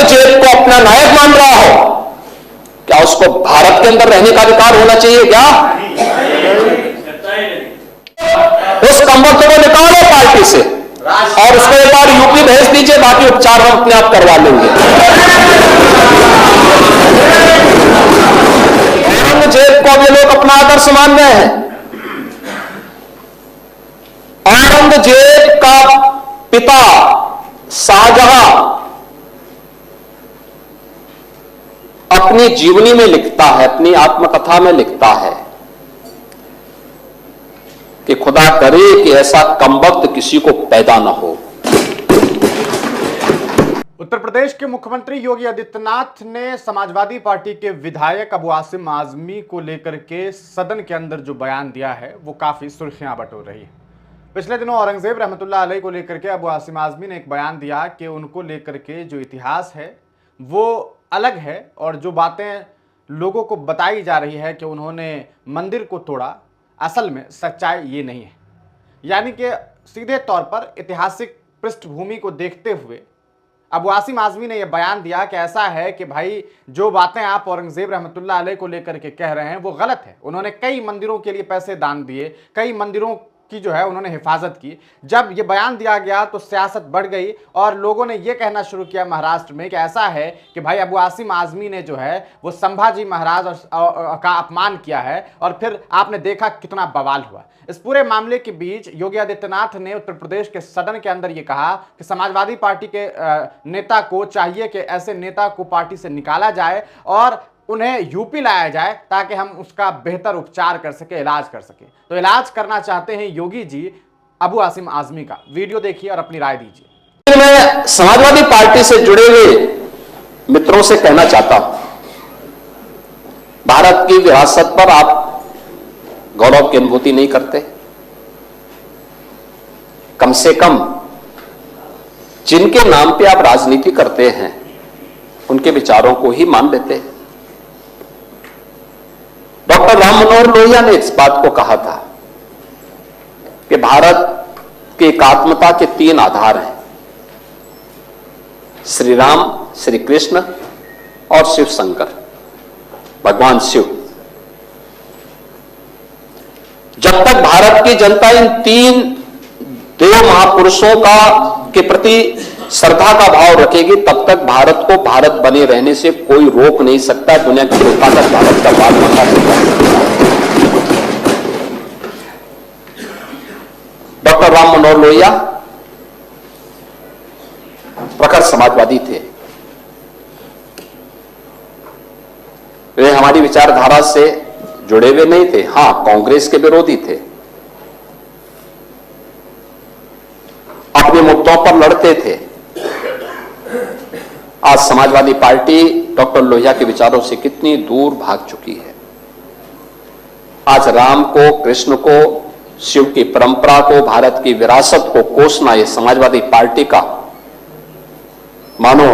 औरंगजेब को अपना नायक मान रहा हो, क्या उसको भारत के अंदर रहने का अधिकार होना चाहिए क्या? उस कमबख्त को निकालो पार्टी से और उसको एक बार यूपी भेज दीजिए, बाकी उपचार हम अपने आप करवा लेंगे। औरंगजेब को ये लोग अपना आदर्श मान रहे हैं। औरंगजेब का पिता शाहजहां अपनी जीवनी में लिखता है, अपनी आत्मकथा में लिखता है कि खुदा करे कि ऐसा कमबख्त किसी को पैदा न हो। उत्तर प्रदेश के मुख्यमंत्री योगी आदित्यनाथ ने समाजवादी पार्टी के विधायक अबू आसिम आजमी को लेकर के सदन के अंदर जो बयान दिया है वो काफी सुर्खियां बटोर रही है। पिछले दिनों औरंगजेब रहमतुल्लाह अलैह को लेकर के अबू आसिम आजमी ने एक बयान दिया कि उनको लेकर के जो इतिहास है वो अलग है और जो बातें लोगों को बताई जा रही है कि उन्होंने मंदिर को तोड़ा, असल में सच्चाई ये नहीं है। यानी कि सीधे तौर पर ऐतिहासिक पृष्ठभूमि को देखते हुए अबू आसिम आजमी ने यह बयान दिया कि ऐसा है कि भाई जो बातें आप औरंगजेब रहमतुल्लाह अलैह को लेकर के कह रहे हैं वो गलत है। उन्होंने कई मंदिरों के लिए पैसे दान दिए, कई मंदिरों की जो है उन्होंने हिफाजत की। जब ये बयान दिया गया तो सियासत बढ़ गई और लोगों ने ये कहना शुरू किया महाराष्ट्र में कि ऐसा है कि भाई अबू आसिम आजमी ने जो है वो संभाजी महाराज का अपमान किया है और फिर आपने देखा कितना बवाल हुआ। इस पूरे मामले के बीच योगी आदित्यनाथ ने उत्तर प्रदेश के सदन के अंदर ये कहा कि समाजवादी पार्टी के नेता को चाहिए कि ऐसे नेता को पार्टी से निकाला जाए और उन्हें यूपी लाया जाए ताकि हम उसका बेहतर उपचार कर सके, इलाज कर सके। तो इलाज करना चाहते हैं योगी जी अबू आसिम आजमी का। वीडियो देखिए और अपनी राय दीजिए। मैं समाजवादी पार्टी से जुड़े हुए मित्रों से कहना चाहता हूं, भारत की विरासत पर आप गौरव की अनुभूति नहीं करते? कम से कम जिनके नाम पे आप राजनीति करते हैं उनके विचारों को ही मान लेते हैं। डॉक्टर राम मनोहर लोहिया ने इस बात को कहा था कि भारत की एकात्मता के 3 आधार हैं, श्री राम, श्री कृष्ण और शिव शंकर, भगवान शिव। जब तक भारत की जनता इन 3 देव महापुरुषों के प्रति श्रद्धा का भाव रखेगी तब तक भारत को भारत बने रहने से कोई रोक नहीं सकता। दुनिया की कोई ताकत भारत का बात बता सकता है। डॉक्टर राम मनोहर लोहिया प्रखर समाजवादी थे। वे हमारी विचारधारा से जुड़े हुए नहीं थे, हां कांग्रेस के विरोधी थे, अपने मुद्दों पर लड़ते थे। आज समाजवादी पार्टी डॉक्टर लोहिया के विचारों से कितनी दूर भाग चुकी है। आज राम को, कृष्ण को, शिव की परंपरा को, भारत की विरासत को कोसना यह समाजवादी पार्टी का मानो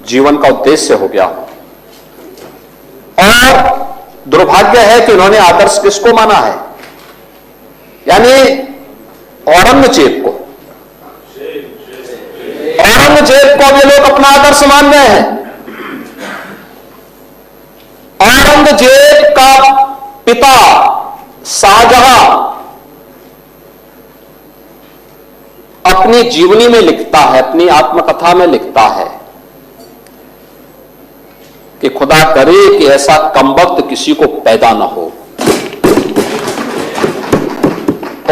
जीवन का उद्देश्य हो गया। और दुर्भाग्य है कि उन्होंने आदर्श किसको माना है, यानी औरंगजेब को। औरंगजेब को ये लोग अपना आदर्श मान रहे हैं। औरंगजेब का पिता शाहजहां अपनी जीवनी में लिखता है, अपनी आत्मकथा में लिखता है कि खुदा करे कि ऐसा कमबख्त किसी को पैदा न हो।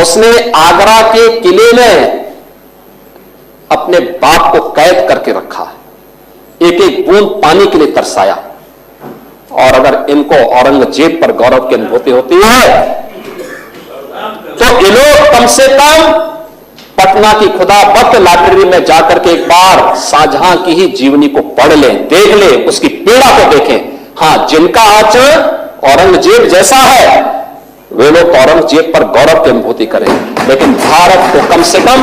उसने आगरा के किले में अपने बाप को कैद करके रखा, एक एक बूंद पानी के लिए तरसाया। और अगर इनको औरंगजेब पर गौरव की अनुभूति होती है तो ये लोग कम से कम पटना की खुदा बख्त लाइब्रेरी में जाकर के एक बार शाहजहां की ही जीवनी को पढ़ लें, देख लें, उसकी पीड़ा को देखें। हां, जिनका आचरण औरंगजेब जैसा है वे लोग औरंगजेब पर गौरव की अनुभूति करें, लेकिन भारत को कम से कम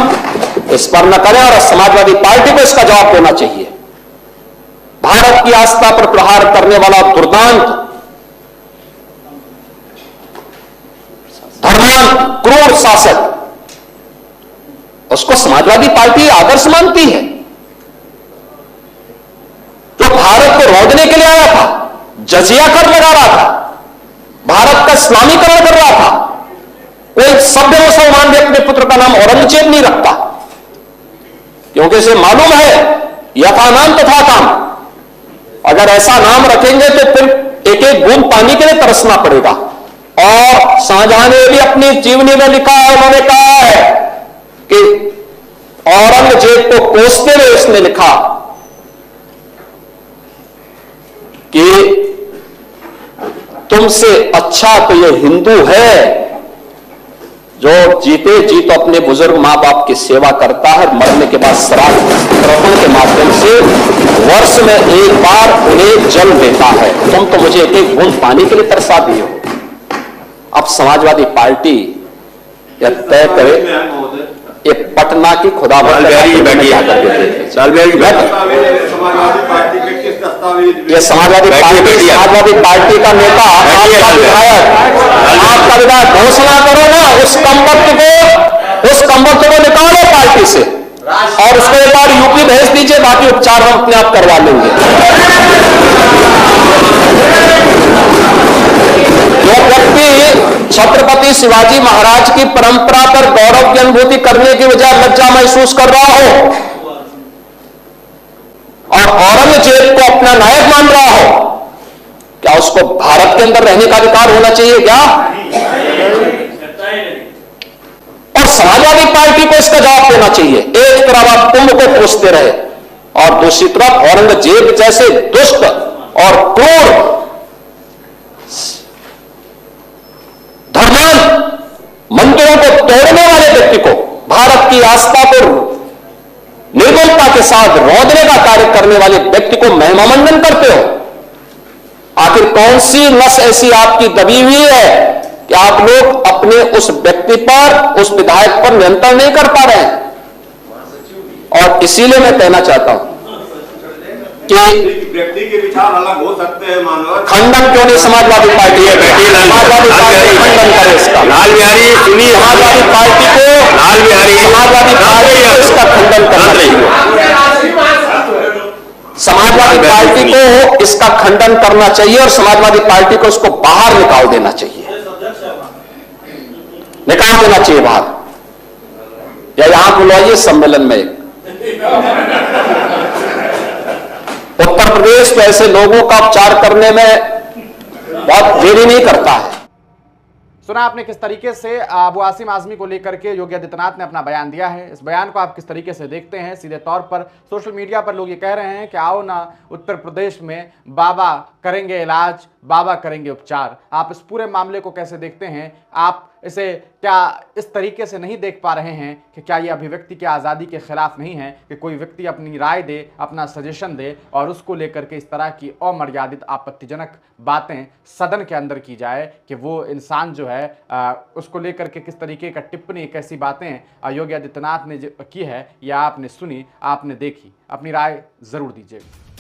इस पर न करें। और समाजवादी पार्टी को इसका जवाब देना चाहिए। भारत की आस्था पर प्रहार करने वाला दुर्दांत, धर्मांत, क्रूर शासक, उसको समाजवादी पार्टी आदर्श मानती है। रौंदने के लिए आया था, जजिया कर लगा रहा था, भारत का इस्लामीकरण कर रहा था। कोई सभ्य मुसलमान भी अपने पुत्र का नाम औरंगजेब नहीं रखता, क्योंकि इसे मालूम है यथा नाम तथा काम। अगर ऐसा नाम रखेंगे तो फिर एक एक बूंद पानी के लिए तरसना पड़ेगा। और शाहजहां ने भी अपनी जीवनी में लिखा है, उन्होंने कहा है कि औरंगजेब को कोसते हुए उसने लिखा कि तुमसे अच्छा तो ये हिंदू है जो जीते जी तो अपने बुजुर्ग मां बाप की सेवा करता है, मरने के बाद श्राद्ध तर्पण के माध्यम से वर्ष में एक बार उन्हें जल देता है। तुम तो मुझे एक एक बूंद पानी के लिए तरसा दिए हो। अब समाजवादी पार्टी यह तय करे, ये पटना की खुदाबंद ये समाजवादी पार्टी का नेता, आपका विधायक घोषणा करो ना, उस कमबख्त को निकालो पार्टी से और उसको एक बार यूपी भेज दीजिए, बाकी उपचार हम अपने आप करवा लेंगे। जो व्यक्ति छत्रपति शिवाजी महाराज की परंपरा पर गौरव की अनुभूति करने की बजाय लज्जा महसूस कर रहा हो और औरंगजेब को अपना नायक मान रहा हो, क्या उसको भारत के अंदर रहने का अधिकार होना चाहिए क्या? और समाजवादी पार्टी को इसका जवाब देना चाहिए। एक तरफ आप कुंभ को कोसते रहे और दूसरी तरफ औरंगजेब जैसे दुष्ट और क्रूर धर्मान मंदिरों को तोड़ने वाले व्यक्ति को, भारत की आस्था को निर्मलता के साथ रौंदने का कार्य करने वाले व्यक्ति को महिमामंडन करते हो। आखिर कौन सी नस ऐसी आपकी दबी हुई है कि आप लोग अपने उस व्यक्ति पर, उस विधायक पर नियंत्रण नहीं कर पा रहे हैं? और इसीलिए मैं कहना चाहता हूं कि व्यक्ति के विचार अलग हो सकते हैं, मानव खंडन क्यों नहीं समाजवादी पार्टी है? समाजवादी पार्टी खंडन करे इसका। लाल बिहारी सुनिए, समाजवादी पार्टी को इसका खंडन करना चाहिए। समाजवादी पार्टी को इसका खंडन करना चाहिए और समाजवादी पार्टी को इसको बाहर निकाल देना चाहिए, निकाल देना चाहिए बाहर, या यहां बुलाइए सम्मेलन में। उत्तर प्रदेश तो ऐसे लोगों का उपचार करने में बहुत देरी नहीं करता है। सुना आपने किस तरीके से अबू आसिम आजमी को लेकर के योगी आदित्यनाथ ने अपना बयान दिया है। इस बयान को आप किस तरीके से देखते हैं? सीधे तौर पर सोशल मीडिया पर लोग ये कह रहे हैं कि आओ ना उत्तर प्रदेश में बाबा करेंगे इलाज, बाबा करेंगे उपचार। आप इस पूरे मामले को कैसे देखते हैं? आप इसे क्या इस तरीके से नहीं देख पा रहे हैं कि क्या ये अभिव्यक्ति की आज़ादी के खिलाफ नहीं है कि कोई व्यक्ति अपनी राय दे, अपना सजेशन दे और उसको लेकर के इस तरह की अमर्यादित आपत्तिजनक बातें सदन के अंदर की जाए कि वो इंसान जो है उसको लेकर के किस तरीके का टिप्पणी, कैसी बातें योगी आदित्यनाथ ने की है या आपने सुनी, आपने देखी? अपनी राय ज़रूर दीजिएगा।